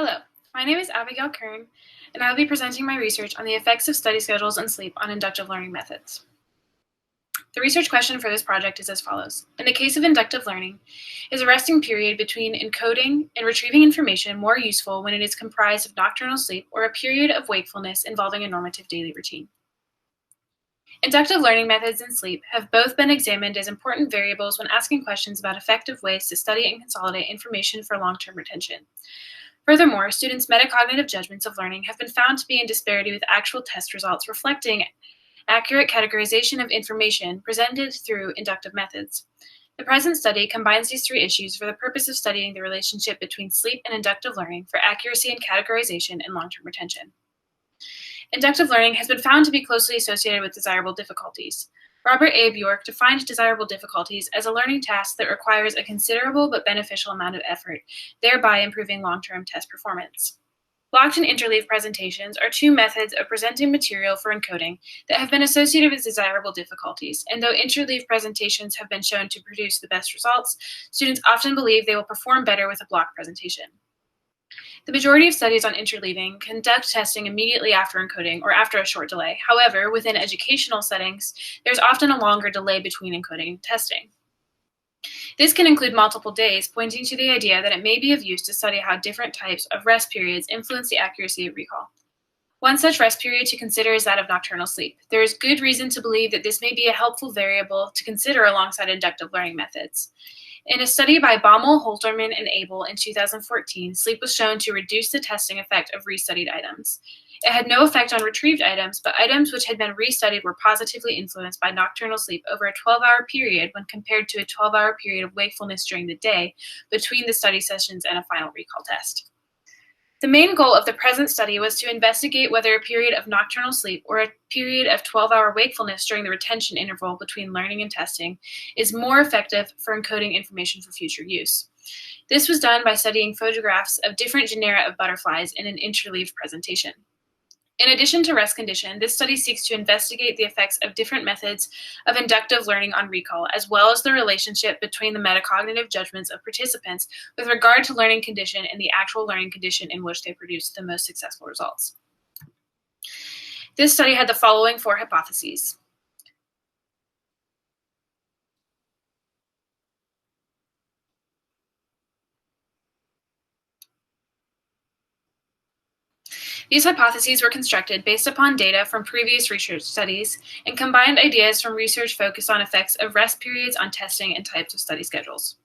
Hello, my name is Abigail Kern, and I will be presenting my research on the effects of study schedules and sleep on inductive learning methods. The research question for this project is as follows. In the case of inductive learning, is a resting period between encoding and retrieving information more useful when it is comprised of nocturnal sleep or a period of wakefulness involving a normative daily routine? Inductive learning methods and sleep have both been examined as important variables when asking questions about effective ways to study and consolidate information for long-term retention. Furthermore, students' metacognitive judgments of learning have been found to be in disparity with actual test results reflecting accurate categorization of information presented through inductive methods. The present study combines these three issues for the purpose of studying the relationship between sleep and inductive learning for accuracy and categorization and long-term retention. Inductive learning has been found to be closely associated with desirable difficulties. Robert A. Bjork defined desirable difficulties as a learning task that requires a considerable but beneficial amount of effort, thereby improving long-term test performance. Blocked and interleave presentations are two methods of presenting material for encoding that have been associated with desirable difficulties, and though interleave presentations have been shown to produce the best results, students often believe they will perform better with a blocked presentation. The majority of studies on interleaving conduct testing immediately after encoding or after a short delay. However, within educational settings, there's often a longer delay between encoding and testing. This can include multiple days, pointing to the idea that it may be of use to study how different types of rest periods influence the accuracy of recall. One such rest period to consider is that of nocturnal sleep. There is good reason to believe that this may be a helpful variable to consider alongside inductive learning methods. In a study by Baumel, Holterman, and Abel in 2014, sleep was shown to reduce the testing effect of restudied items. It had no effect on retrieved items, but items which had been restudied were positively influenced by nocturnal sleep over a 12-hour period when compared to a 12-hour period of wakefulness during the day between the study sessions and a final recall test. The main goal of the present study was to investigate whether a period of nocturnal sleep or a period of 12-hour wakefulness during the retention interval between learning and testing is more effective for encoding information for future use. This was done by studying photographs of different genera of butterflies in an interleaved presentation. In addition to rest condition, this study seeks to investigate the effects of different methods of inductive learning on recall, as well as the relationship between the metacognitive judgments of participants with regard to learning condition and the actual learning condition in which they produced the most successful results. This study had the following four hypotheses. These hypotheses were constructed based upon data from previous research studies and combined ideas from research focused on effects of rest periods on testing and types of study schedules.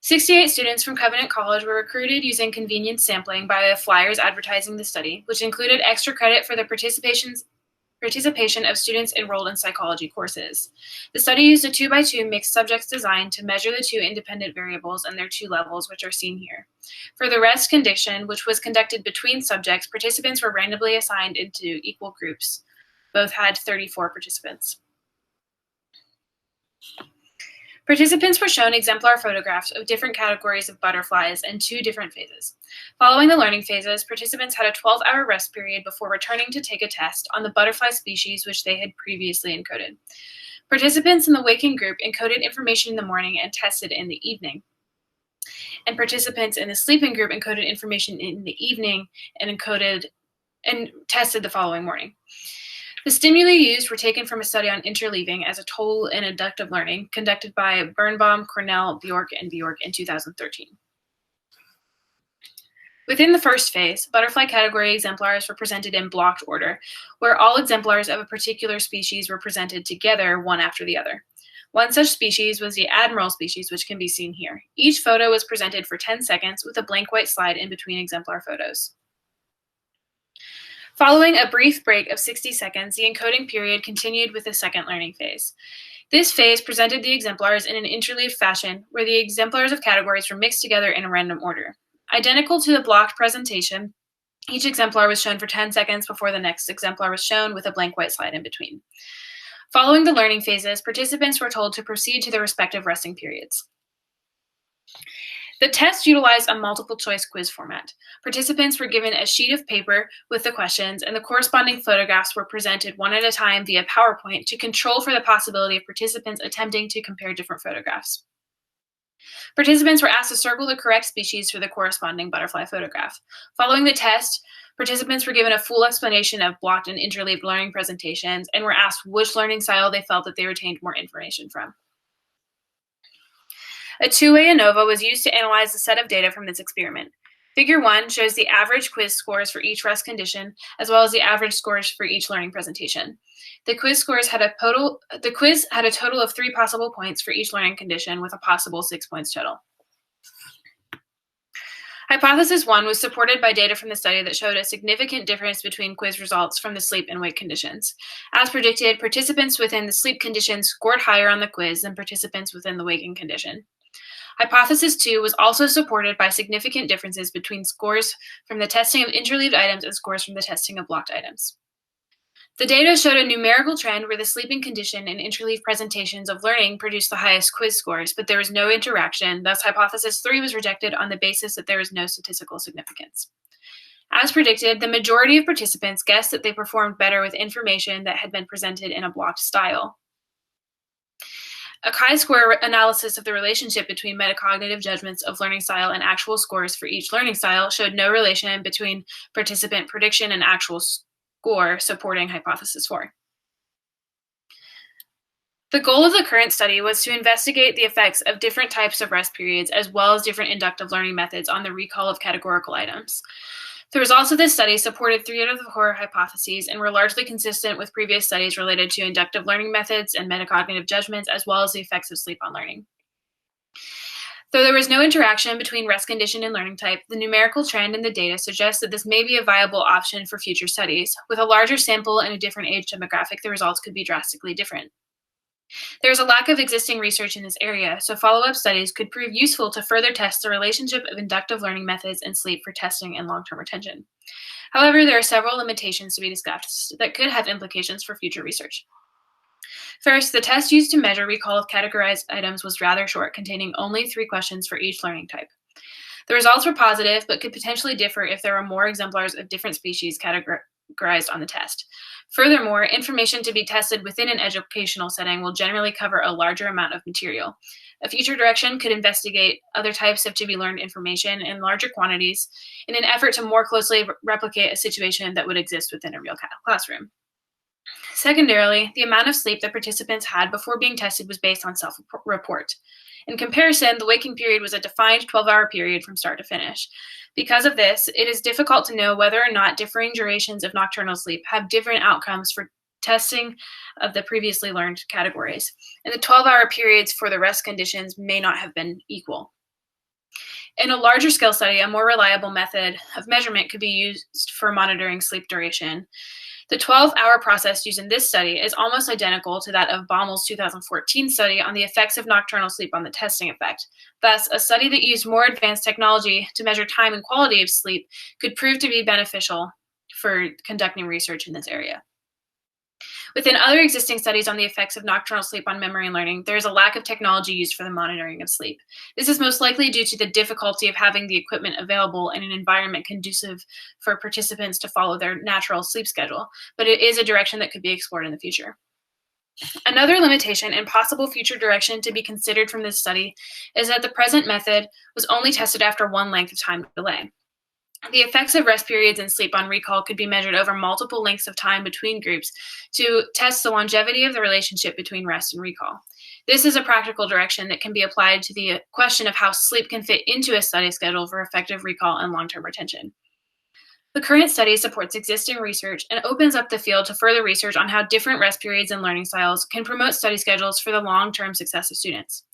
68 students from Covenant College were recruited using convenience sampling via flyers advertising the study, which included extra credit for the participation of students enrolled in psychology courses. The study used a 2x2 mixed subjects design to measure the two independent variables and their two levels, which are seen here. For the rest condition, which was conducted between subjects, participants were randomly assigned into equal groups. Both had 34 participants. Participants were shown exemplar photographs of different categories of butterflies in two different phases. Following the learning phases, participants had a 12-hour rest period before returning to take a test on the butterfly species which they had previously encoded. Participants in the waking group encoded information in the morning and tested in the evening. And participants in the sleeping group encoded information in the evening and tested the following morning. The stimuli used were taken from a study on interleaving as a tool in inductive learning conducted by Birnbaum, Cornell, Bjork, and Bjork in 2013. Within the first phase, butterfly category exemplars were presented in blocked order, where all exemplars of a particular species were presented together, one after the other. One such species was the admiral species, which can be seen here. Each photo was presented for 10 seconds with a blank white slide in between exemplar photos. Following a brief break of 60 seconds, the encoding period continued with the second learning phase. This phase presented the exemplars in an interleaved fashion, where the exemplars of categories were mixed together in a random order. Identical to the blocked presentation, each exemplar was shown for 10 seconds before the next exemplar was shown with a blank white slide in between. Following the learning phases, participants were told to proceed to their respective resting periods. The test utilized a multiple choice quiz format. Participants were given a sheet of paper with the questions, and the corresponding photographs were presented one at a time via PowerPoint to control for the possibility of participants attempting to compare different photographs. Participants were asked to circle the correct species for the corresponding butterfly photograph. Following the test, participants were given a full explanation of blocked and interleaved learning presentations and were asked which learning style they felt that they retained more information from. A two-way ANOVA was used to analyze the set of data from this experiment. Figure 1 shows the average quiz scores for each rest condition, as well as the average scores for each learning presentation. The quiz had a total of 3 possible points for each learning condition, with a possible 6 points total. Hypothesis 1 was supported by data from the study that showed a significant difference between quiz results from the sleep and wake conditions. As predicted, participants within the sleep condition scored higher on the quiz than participants within the waking condition. Hypothesis 2 was also supported by significant differences between scores from the testing of interleaved items and scores from the testing of blocked items. The data showed a numerical trend where the sleeping condition and interleaved presentations of learning produced the highest quiz scores, but there was no interaction. Thus, hypothesis 3 was rejected on the basis that there was no statistical significance. As predicted, the majority of participants guessed that they performed better with information that had been presented in a blocked style. A chi-square analysis of the relationship between metacognitive judgments of learning style and actual scores for each learning style showed no relation between participant prediction and actual score, supporting hypothesis 4. The goal of the current study was to investigate the effects of different types of rest periods as well as different inductive learning methods on the recall of categorical items. The results of this study supported 3 out of the 4 hypotheses and were largely consistent with previous studies related to inductive learning methods and metacognitive judgments, as well as the effects of sleep on learning. Though there was no interaction between rest condition and learning type, the numerical trend in the data suggests that this may be a viable option for future studies. With a larger sample and a different age demographic, the results could be drastically different. There is a lack of existing research in this area, so follow-up studies could prove useful to further test the relationship of inductive learning methods and sleep for testing and long-term retention. However, there are several limitations to be discussed that could have implications for future research. First, the test used to measure recall of categorized items was rather short, containing only 3 questions for each learning type. The results were positive, but could potentially differ if there were more exemplars of different species categorized on the test. Furthermore, information to be tested within an educational setting will generally cover a larger amount of material. A future direction could investigate other types of to-be-learned information in larger quantities in an effort to more closely replicate a situation that would exist within a real classroom. Secondarily, the amount of sleep that participants had before being tested was based on self-report. In comparison, the waking period was a defined 12-hour period from start to finish. Because of this, it is difficult to know whether or not differing durations of nocturnal sleep have different outcomes for testing of the previously learned categories, and the 12-hour periods for the rest conditions may not have been equal. In a larger scale study, a more reliable method of measurement could be used for monitoring sleep duration. The 12-hour process used in this study is almost identical to that of Baumel's 2014 study on the effects of nocturnal sleep on the testing effect. Thus, a study that used more advanced technology to measure time and quality of sleep could prove to be beneficial for conducting research in this area. Within other existing studies on the effects of nocturnal sleep on memory and learning, there is a lack of technology used for the monitoring of sleep. This is most likely due to the difficulty of having the equipment available in an environment conducive for participants to follow their natural sleep schedule, but it is a direction that could be explored in the future. Another limitation and possible future direction to be considered from this study is that the present method was only tested after 1 length of time delay. The effects of rest periods and sleep on recall could be measured over multiple lengths of time between groups to test the longevity of the relationship between rest and recall. This is a practical direction that can be applied to the question of how sleep can fit into a study schedule for effective recall and long-term retention. The current study supports existing research and opens up the field to further research on how different rest periods and learning styles can promote study schedules for the long-term success of students.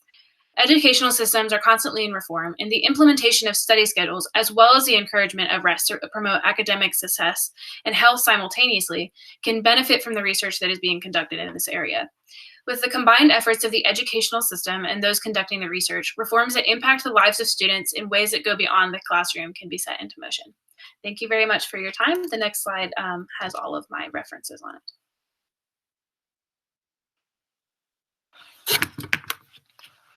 Educational systems are constantly in reform, and the implementation of study schedules, as well as the encouragement of rest to promote academic success and health simultaneously, can benefit from the research that is being conducted in this area. With the combined efforts of the educational system and those conducting the research, reforms that impact the lives of students in ways that go beyond the classroom can be set into motion. Thank you very much for your time. The next slide has all of my references on it.